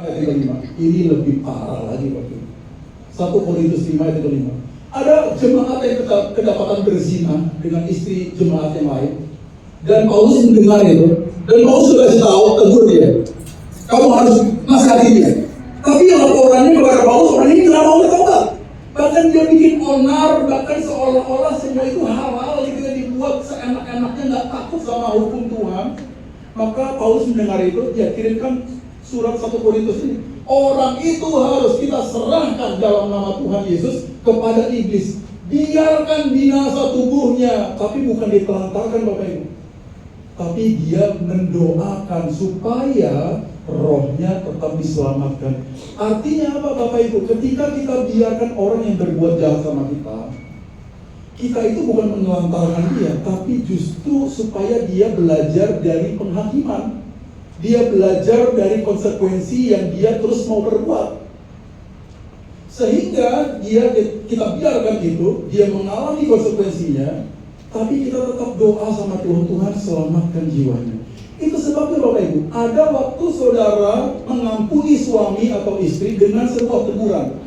ayat 5. Ini lebih parah lagi waktu itu. 1 Korintus 5 ayat 5. Ada jemaat yang kedapatan berzina dengan istri jemaat yang lain. Dan Paulus mendengar itu. Dan Paulus sudah kasih tahu, tegur dia. Kamu harus nasihati dia. Tapi yang laporannya kepada Paulus, orang ini tidak mau bertobat. Bahkan dia bikin onar, bahkan seolah-olah semua itu halal, gitu, dibuat seenak-enaknya, nggak takut sama hukum Tuhan. Maka Paulus mendengar itu, dia kirimkan surat 1 Korintus ini. Orang itu harus kita serahkan dalam nama Tuhan Yesus kepada iblis. Biarkan binasa tubuhnya, tapi bukan ditelantarkan Bapak Ibu. Tapi dia mendoakan supaya rohnya tetap diselamatkan. Artinya apa Bapak Ibu? Ketika kita biarkan orang yang berbuat jahat sama kita itu bukan menelantarkan dia, tapi justru supaya dia belajar dari penghakiman. Dia belajar dari konsekuensi yang dia terus mau berbuat. Sehingga kita biarkan itu, dia mengalami konsekuensinya, tapi kita tetap doa sama Tuhan, Tuhan selamatkan jiwanya. Itu sebabnya Bapak Ibu, ada waktu saudara mengampuni suami atau istri dengan sebuah teguran,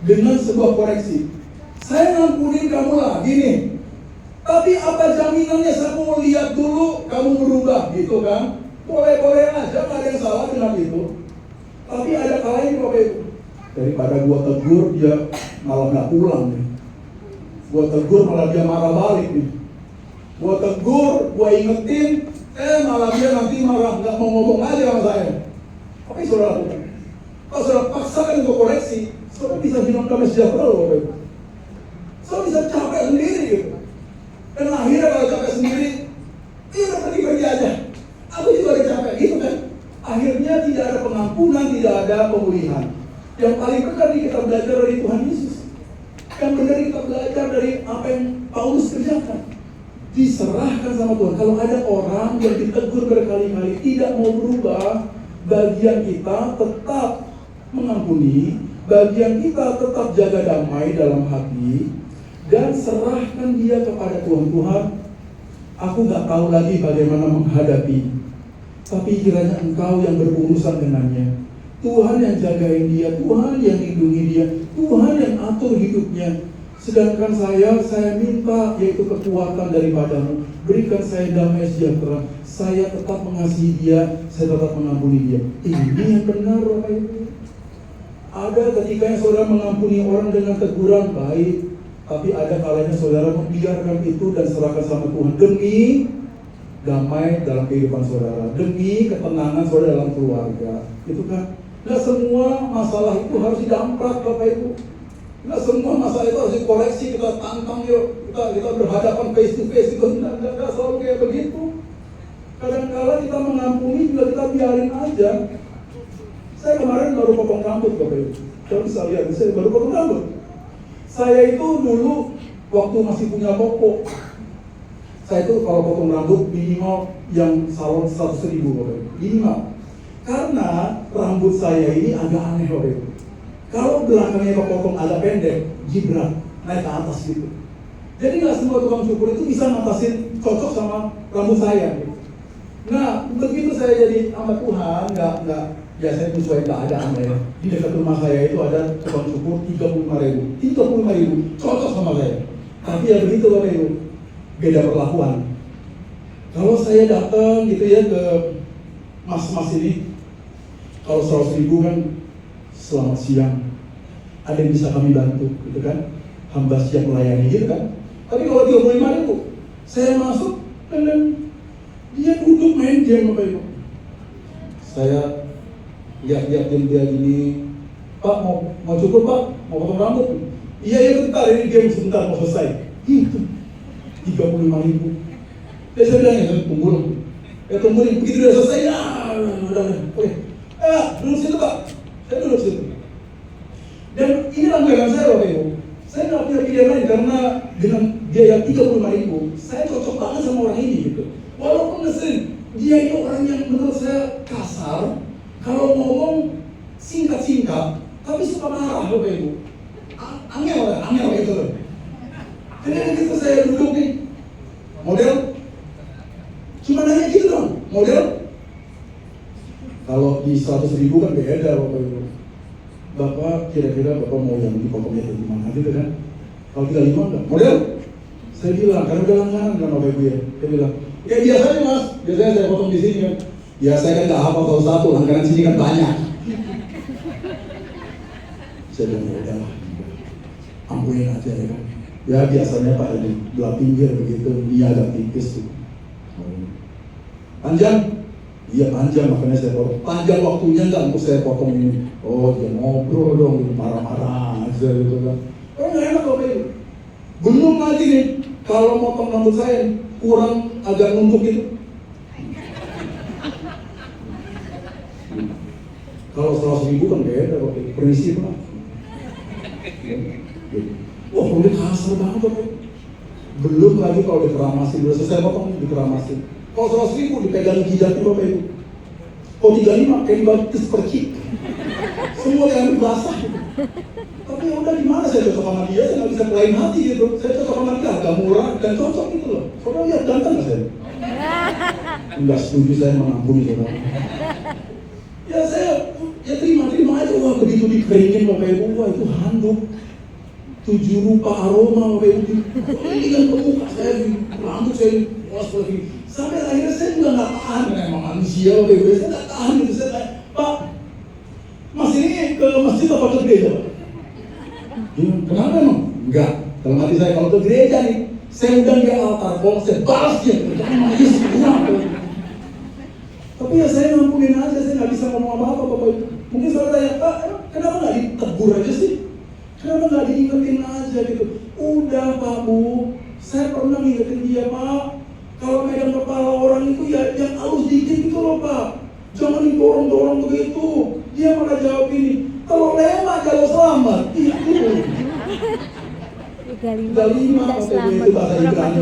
dengan sebuah koreksi. Saya ngampunin kamu lah, gini. Tapi apa jaminannya? Saya mau lihat dulu kamu berubah, gitu kan? Boleh-boleh aja, nggak ada yang salah dengan itu. Tapi ada kalanya Bapak Ibu, daripada gua tegur dia malah nggak pulang nih. Gua tegur malah dia marah balik nih. Gua tegur, gua ingetin, malah dia nanti marah, nggak mau ngomong aja sama saya. Apa yang saudara lakukan? Kalau saudara paksakan untuk koreksi, saudara bisa hilang damai sejahtera loh Bapak Ibu. Saudara bisa capek sendiri gitu. Dan akhirnya kalau capek sendiri, udah pergi aja. Aku juga udah capek gitu kan. Akhirnya tidak ada pengampunan, tidak ada pemulihan. Yang paling benar kita belajar dari Tuhan Yesus. Yang benar kita belajar dari apa yang Paulus kerjakan. Diserahkan sama Tuhan. Kalau ada orang yang ditegur berkali-kali tidak mau berubah, bagian kita tetap mengampuni, bagian kita tetap jaga damai dalam hati, dan serahkan dia kepada Tuhan. Tuhan, aku nggak tahu lagi bagaimana menghadapi, tapi kiranya Engkau yang berurusan dengannya. Tuhan yang jagain dia, Tuhan yang lindungi dia, Tuhan yang atur hidupnya. Sedangkan saya minta yaitu kekuatan daripadamu. Berikan saya damai sejahtera. Saya tetap mengasihi dia, saya tetap mengampuni dia. Ini yang benar Bapak Ibu. Ada ketika saudara mengampuni orang dengan teguran baik, tapi ada kalanya saudara membiarkan itu dan serahkan sama Tuhan demi damai dalam kehidupan saudara, demi ketenangan saudara dalam keluarga. Itu kan, nggak semua masalah itu harus didamprat Bapak Ibu. Nggak semua masalah itu harus dikoreksi, kita tantang yuk, kita berhadapan face to face. Itu nggak selalu kayak begitu. Kadang-kala kita mengampuni juga kita biarin aja. Saya kemarin baru potong rambut Bapak Ibu. Kalau bisa lihat, saya baru potong rambut. Saya itu dulu waktu masih punya toko, saya itu kalau potong rambut minimal yang salon 100.000 Bapak Ibu, minimal. Karena rambut saya ini agak aneh Bapak Ibu. Kalau belakangnya kepotong agak pendek, jibrat, naik ke atas gitu. Jadi nggak semua tukang cukur itu bisa ngatasin cocok sama rambut saya. Gitu. Nah, begitu saya jadi hamba Tuhan, nggak biasanya sesuai keadaan ya. Di dekat rumah saya itu ada tukang cukur 35.000, cocok sama saya. Tapi ya begitu Bapak Ibu, beda perlakuan. Kalau saya datang gitu ya ke mas-mas ini, kalau 100.000 kan, selamat siang, ada yang bisa kami bantu, gitu kan? Hamba siap melayani, gitu kan? Tapi kalau 35.000, saya masuk dan dia duduk main game Bapak Ibu. Saya lihat-lihat dia gini, Pak mau cukur Pak, mau potong rambut? Iya bentar, ini game sebentar mau selesai. Gitu, 35.000. Ya saya bilang ya tunggu nih, begitu udah selesai, udah, oke. Duduk situ Pak. Saya duduk situ. Dan ini langganan saya Bapak Ibu. Saya nggak punya pilihan lain karena dengan biaya 35.000, saya cocok banget sama orang ini gitu. Walaupun ngeselin, dia ini orang yang menurut saya kasar, kalau ngomong singkat-singkat, tapi suka marah Bapak Ibu. Angel gitu loh. Jadi begitu saya duduk nih, model, cuma nanya gitu dong, model. Kalau di 100.000 100.000 kan beda Bapak Ibu. Bapak kira-kira Bapak mau yang dipotongnya dari mana gitu kan? Kalau 35 enggak, model? Saya bilang, karena udah langganan kan Bapak Ibu ya. Dia bilang, ya biasanya Mas, biasanya saya potong di sini kan. Ya saya kan nggak hafal satu, langganan sini kan banyak. Saya bilang, ya udah, ampunin aja ya kan. Ya biasanya Pak di belah pinggir begitu, dia agak tipis tuh. Panjang? Iya panjang, makanya saya potong. Panjang waktunya nggak untuk saya potong ini. Oh dia ngobrol dong, gitu, marah-marah aja gitu kan. Oh nggak enak Bapak Ibu. Belum lagi nih, kalau motong rambut saya kurang agak nunduk gitu. Kalau 100.000 kan beda Bapak Ibu, permisi Pak. Wah kalau dia kasar banget Bapak Ibu. Belum lagi kalau dikeramasi, udah selesai potong dikeramasi. Kalau 100.000 dipegang jidatnya Bapak Ibu. Kalau 35 kayak dibatis percik. Semua yang basah. Tapi ya udah gimana saya cocok sama dia, saya nggak bisa kelain hati gitu. Saya cocok sama dia, agak murah dan cocok gitu loh. Saudara lihat ganteng nggak saya? Enggak setuju saya mengampuni saudara. Ya saya ya terima aja. Wah begitu dikeringin Bapak Ibu, wah itu handuk 7 rupa aroma Bapak Ibu. Ini kan ke muka saya, rambut saya was lagi. Sampai akhirnya saya juga nggak tahan, memang manusia Bapak Ibu. Saya nggak tahan gitu. Saya tanya, Pak, Mas ini ke masjid apa ke gereja Pak? Kenapa emang? Enggak. Dalam hati saya kalau ke gereja nih, saya undang dia altar, kalau saya balas dia. Karena Yesus kurang. Tapi ya saya ngampunin aja, saya nggak bisa ngomong apa-apa Bapak Ibu. Mungkin saudara tanya, Pak, kenapa nggak ditegur aja sih? Kenapa nggak diingetin aja gitu? Udah Pak Bu, saya pernah ngingetin dia Pak. Kalau megang kepala orang itu ya yang halus dikit gitu loh Pak. Jangan didorong-dorong begitu. Dia malah jawab ini, kalau lewat kalau selamat itu. 35 Itu bahasa Ibrani,